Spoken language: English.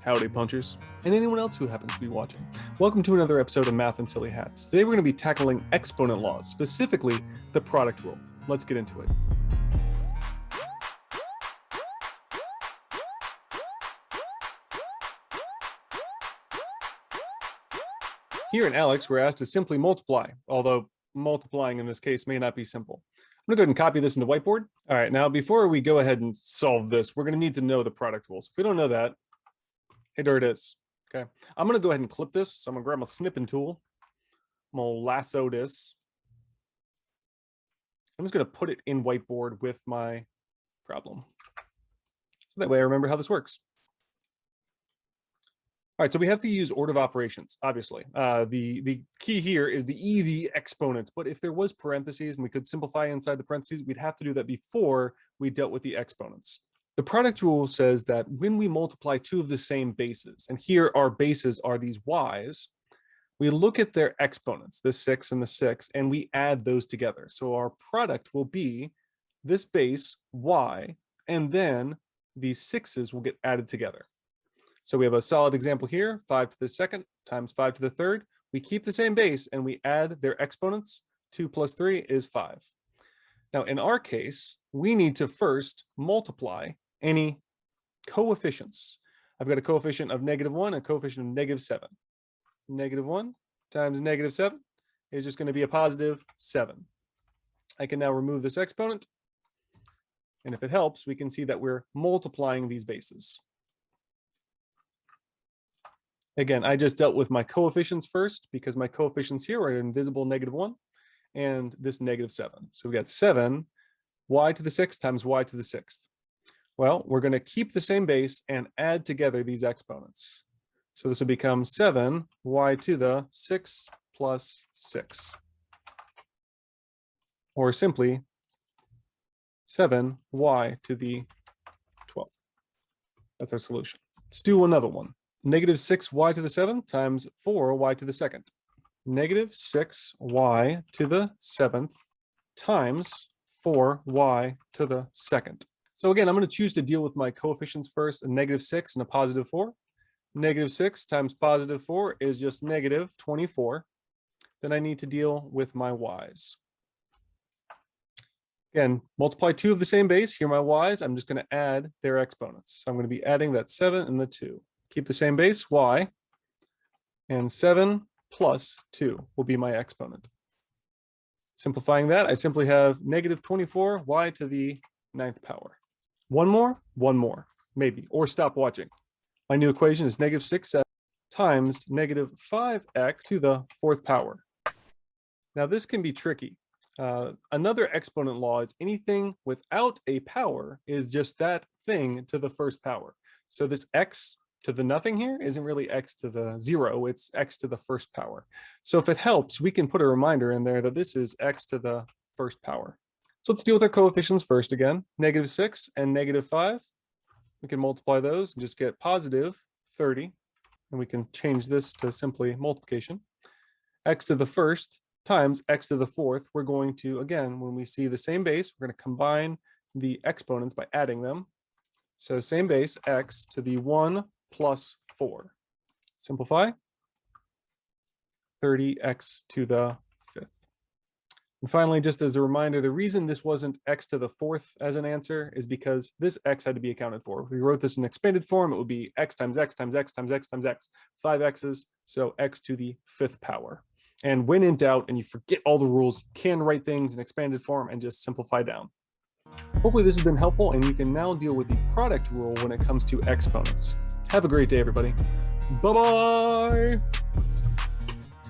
Howdy punchers, and anyone else who happens to be watching. Welcome to another episode of Math and Silly Hats. Today we're going to be tackling exponent laws, specifically the product rule. Let's get into it. Here in ALEKS, we're asked to simply multiply, although multiplying in this case may not be simple. I'm gonna go ahead and copy this into whiteboard. All right, now before we go ahead and solve this, we're gonna need to know the product rules. If we don't know that, hey, there it is, okay? I'm gonna go ahead and clip this. So I'm gonna grab my snipping tool. I'm gonna lasso this. I'm just gonna put it in whiteboard with my problem. So that way I remember how this works. All right, so we have to use order of operations, obviously. The key here is the exponents, but if there was parentheses and we could simplify inside the parentheses, we'd have to do that before we dealt with the exponents. The product rule says that when we multiply two of the same bases, and here our bases are these y's, we look at their exponents, the 6 and the 6, and we add those together. So our product will be this base y, and then these 6's will get added together. So we have a solid example here, 5 to the second times 5 to the third. We keep the same base and we add their exponents. 2 plus 3 is 5. Now in our case, we need to first multiply any coefficients. I've got a coefficient of -1 and a coefficient of -7. -1 times -7 is just going to be a positive 7. I can now remove this exponent. And if it helps, we can see that we're multiplying these bases. Again, I just dealt with my coefficients first because my coefficients here are an invisible -1 and this -7. So we got 7 y to the 6th times y to the 6th. Well, we're going to keep the same base and add together these exponents. So this will become 7 y to the 6 plus 6. Or simply 7 y to the 12th. That's our solution. Let's do another one. -6y to the 7th times 4y to the 2nd. -6y to the 7th times 4y to the 2nd. So again, I'm going to choose to deal with my coefficients first, a -6 and a +4. -6 times +4 is just -24. Then I need to deal with my y's. Again, multiply two of the same base. Here are my y's. I'm just going to add their exponents. So I'm going to be adding that 7 and the 2. Keep the same base, y, and 7 plus 2 will be my exponent. Simplifying that, I simply have -24 y to the 9th power. One more, maybe, or stop watching. My new equation is -6 times -5x to the 4th power. Now this can be tricky. Another exponent law is anything without a power is just that thing to the 1st power. So this x to the nothing here isn't really x to the 0, it's x to the 1st power. So if it helps, we can put a reminder in there that this is x to the 1st power. So let's deal with our coefficients first again. -6 and -5. We can multiply those and just get positive 30. And we can change this to simply multiplication. X to the 1st times x to the 4th. We're going to, again, when we see the same base, we're going to combine the exponents by adding them. So same base, x to the 1 plus 4. Simplify. 30x to the 5th. And finally, just as a reminder, the reason this wasn't x to the 4th as an answer is because this x had to be accounted for. If we wrote this in expanded form, it would be x times x times x times x times x. 5 x's, so x to the 5th power. And when in doubt and you forget all the rules, you can write things in expanded form and just simplify down. Hopefully this has been helpful and you can now deal with the product rule when it comes to exponents. Have a great day, everybody. Bye-bye.